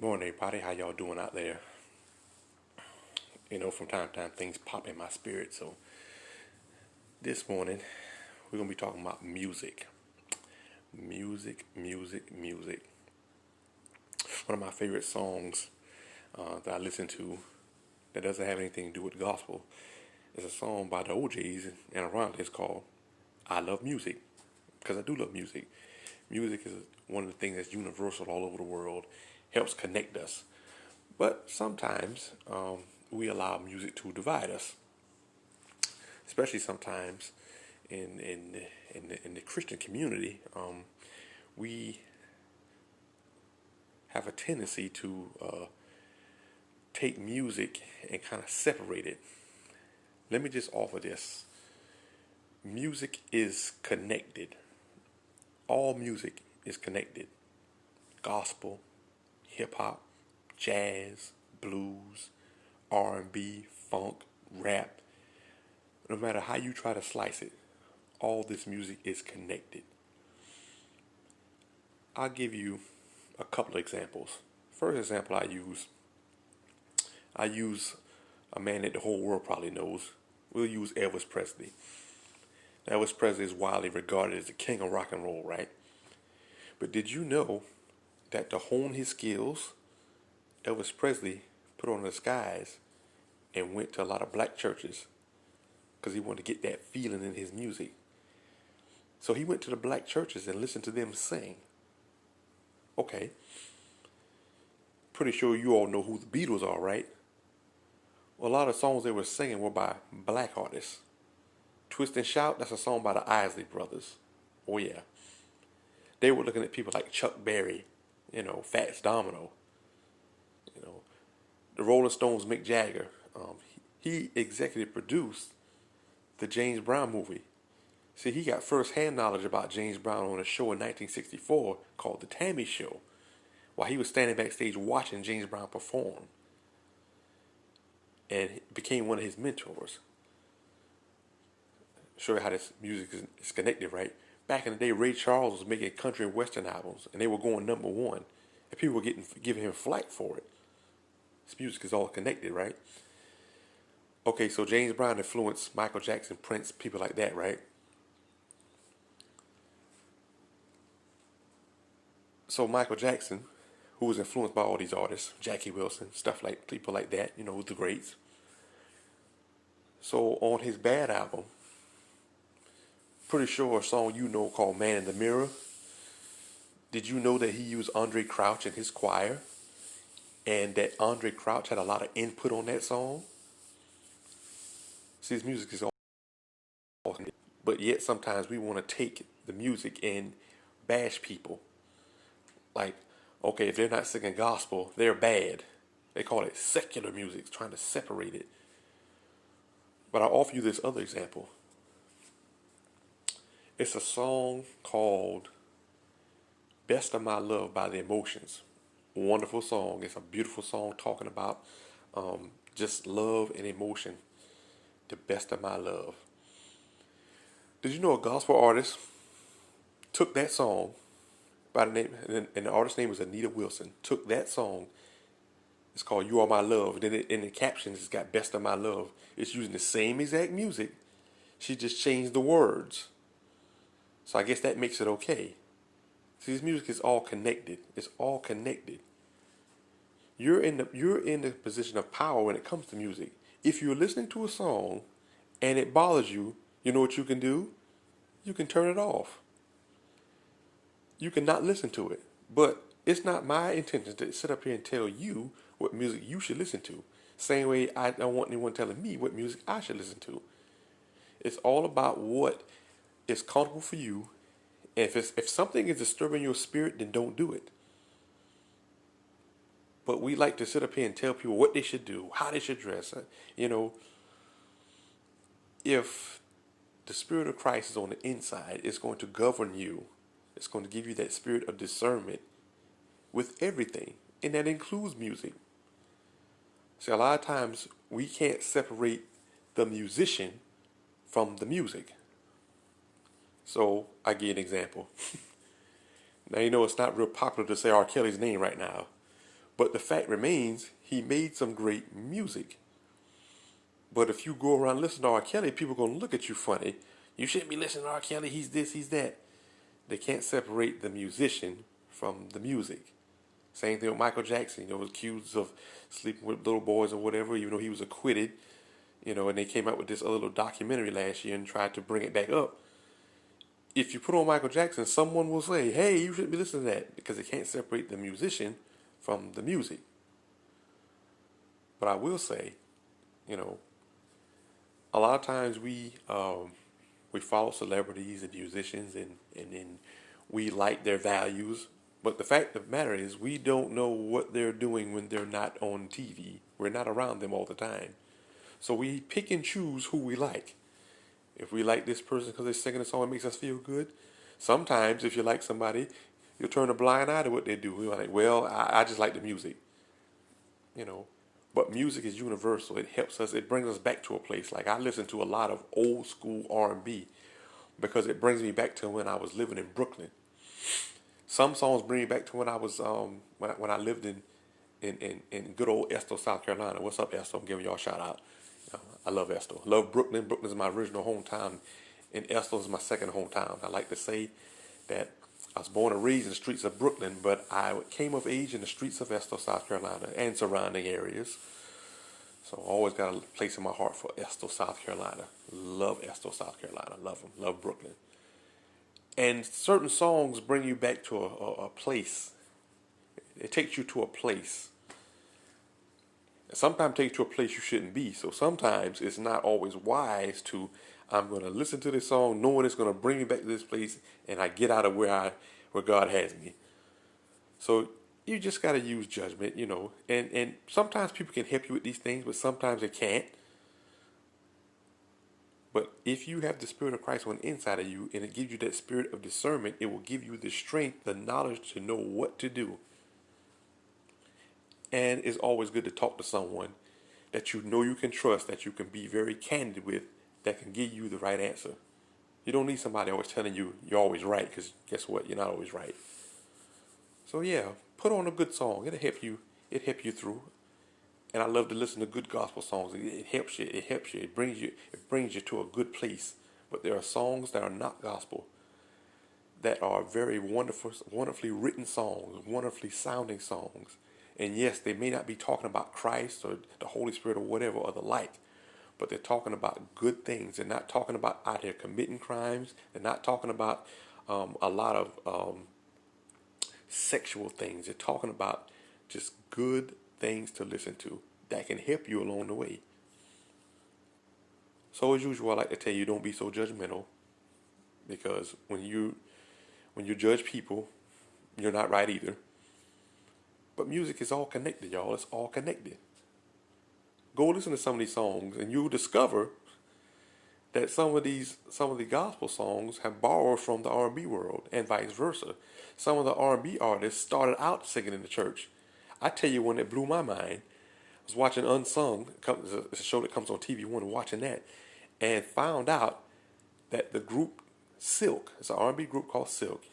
Morning, everybody. How y'all doing out there? From time to time, things pop in my spirit. So this morning, we're gonna be talking about music, music. One of my favorite songs that I listen to that doesn't have anything to do with gospel is a song by the OJ's and around. It's called "I Love Music" because I do love music. Music is one of the things that's universal all over the world, helps connect us. But sometimes we allow music to divide us, especially sometimes in the Christian community. We have a tendency to take music and kind of separate it. Let me just offer this: music is connected. All music is connected. Gospel, hip hop, jazz, blues, R&B, funk, rap. No matter how you try to slice it, all this music is connected. I'll give you a couple of examples. First example I use a man that the whole world probably knows. We'll use Elvis Presley. Elvis Presley is widely regarded as the king of rock and roll, right? But did you know that to hone his skills, Elvis Presley put on a disguise and went to a lot of black churches because he wanted to get that feeling in his music. So he went to the black churches and listened to them sing. Okay, pretty sure you all know who the Beatles are, right? Well, a lot of songs they were singing were by black artists. Twist and Shout, that's a song by the Isley Brothers. Oh yeah. They were looking at people like Chuck Berry, Fats Domino, you know, the Rolling Stones, Mick Jagger. He executive produced the James Brown movie. See, he got first-hand knowledge about James Brown on a show in 1964 called The Tammy Show, while he was standing backstage watching James Brown perform, and became one of his mentors. Show you how this music is connected, right? Back in the day, Ray Charles was making country and western albums, and they were going number one, and people were giving him flack for it. This music is all connected, right? Okay, so James Brown influenced Michael Jackson, Prince, people like that, right? So Michael Jackson, who was influenced by all these artists, Jackie Wilson, stuff like people like that, the greats. So on his Bad album, pretty sure a song called Man in the Mirror. Did you know that he used Andre Crouch in his choir? And that Andre Crouch had a lot of input on that song? See, his music is all, but yet sometimes we want to take the music and bash people. Like, okay, if they're not singing gospel, they're bad. They call it secular music, trying to separate it. But I'll offer you this other example. It's a song called Best of My Love by The Emotions. Wonderful song. It's a beautiful song talking about just love and emotion. The Best of My Love. Did you know a gospel artist took that song by the name, and the artist's name was Anita Wilson, took that song. It's called You Are My Love. Then in the captions, it's got Best of My Love. It's using the same exact music. She just changed the words. So I guess that makes it okay. See, this music is all connected. It's all connected. You're in the position of power when it comes to music. If you're listening to a song and it bothers you, you know what you can do? You can turn it off. You can not listen to it. But it's not my intention to sit up here and tell you what music you should listen to. Same way I don't want anyone telling me what music I should listen to. It's all about what is comfortable for you. And if something is disturbing your spirit, then don't do it. But we like to sit up here and tell people what they should do, how they should dress. If the Spirit of Christ is on the inside, it's going to govern you. It's going to give you that spirit of discernment with everything. And that includes music. See, a lot of times we can't separate the musician from the music. So I give you an example. Now, it's not real popular to say R. Kelly's name right now. But the fact remains, he made some great music. But if you go around listening to R. Kelly, people are going to look at you funny. You shouldn't be listening to R. Kelly. He's this, he's that. They can't separate the musician from the music. Same thing with Michael Jackson. Was accused of sleeping with little boys or whatever, even though he was acquitted. And they came out with this little documentary last year and tried to bring it back up. If you put on Michael Jackson, someone will say, hey, you shouldn't be listening to that, because they can't separate the musician from the music. But I will say, a lot of times we follow celebrities and musicians and we like their values. But the fact of the matter is, we don't know what they're doing when they're not on TV. We're not around them all the time. So we pick and choose who we like. If we like this person because they're singing a song that makes us feel good, sometimes if you like somebody, you'll turn a blind eye to what they do. You're like, well, I just like the music. But music is universal. It helps us. It brings us back to a place. Like I listen to a lot of old school R&B because it brings me back to when I was living in Brooklyn. Some songs bring me back to when I was when I lived in good old Estill, South Carolina. What's up, Estill? I'm giving y'all a shout out. I love Estill. Love Brooklyn. Brooklyn is my original hometown, and Estill is my second hometown. I like to say that I was born and raised in the streets of Brooklyn, but I came of age in the streets of Estill, South Carolina, and surrounding areas. So I always got a place in my heart for Estill, South Carolina. Love Estill, South Carolina. Love them. Love Brooklyn. And certain songs bring you back to a place. It takes you to a place. Sometimes it takes you to a place you shouldn't be. So sometimes it's not always wise to, I'm going to listen to this song knowing it's going to bring me back to this place and I get out of where God has me. So you just got to use judgment, and sometimes people can help you with these things, but sometimes they can't. But if you have the Spirit of Christ on the inside of you and it gives you that spirit of discernment, it will give you the strength, the knowledge to know what to do. And it's always good to talk to someone that you know you can trust, that you can be very candid with, that can give you the right answer. You don't need somebody always telling you you're always right, because guess what? You're not always right. So yeah, put on a good song. It'll help you. It'll help you through. And I love to listen to good gospel songs. It helps you. It helps you. It brings you to a good place. But there are songs that are not gospel, that are very wonderfully written songs, wonderfully sounding songs. And yes, they may not be talking about Christ or the Holy Spirit or whatever or the like, but they're talking about good things. They're not talking about out here committing crimes. They're not talking about a lot of sexual things. They're talking about just good things to listen to that can help you along the way. So as usual, I like to tell you, don't be so judgmental, because when you judge people, you're not right either. But music is all connected, y'all. It's all connected. Go listen to some of these songs and you'll discover that some of the gospel songs have borrowed from the R&B world and vice versa. Some of the R&B artists started out singing in the church. I tell you, when it blew my mind, I was watching Unsung. It's a show that comes on TV One, watching that, and found out that the group Silk, it's an R&B group called Silk.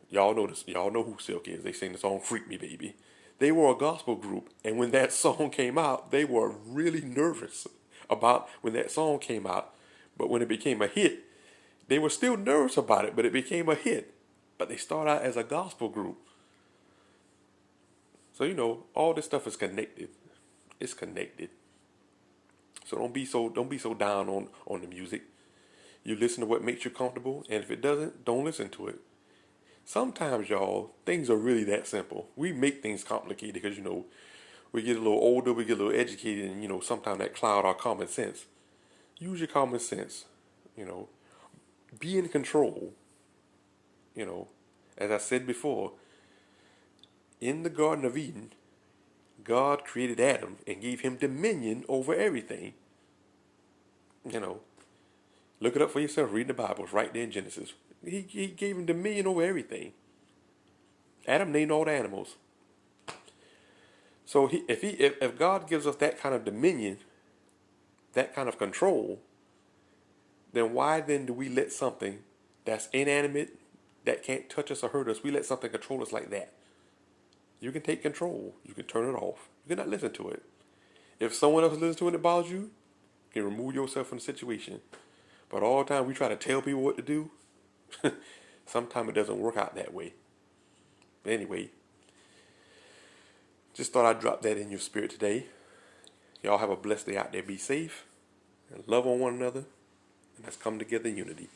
Y'all know this. Y'all know who Silk is. They sing the song "Freak Me, Baby." They were a gospel group, and when that song came out, they were really nervous about when that song came out. But when it became a hit, they were still nervous about it, but it became a hit. But they started out as a gospel group. So all this stuff is connected. It's connected. So don't be so down on the music. You listen to what makes you comfortable, and if it doesn't, don't listen to it. Sometimes, y'all, things are really that simple. We make things complicated because, we get a little older, we get a little educated, and, sometimes that cloud our common sense. Use your common sense, Be in control, As I said before, in the Garden of Eden, God created Adam and gave him dominion over everything. Look it up for yourself. Read the Bible. It's right there in Genesis. He gave him dominion over everything. Adam named all the animals. So if God gives us that kind of dominion, that kind of control, then why then do we let something that's inanimate, that can't touch us or hurt us, we let something control us like that? You can take control. You can turn it off. You cannot listen to it. If someone else listens to it and it bothers you, you can remove yourself from the situation. But all the time we try to tell people what to do, sometimes it doesn't work out that way. But anyway, just thought I'd drop that in your spirit today. Y'all have a blessed day out there. Be safe and love on one another. And let's come together in unity.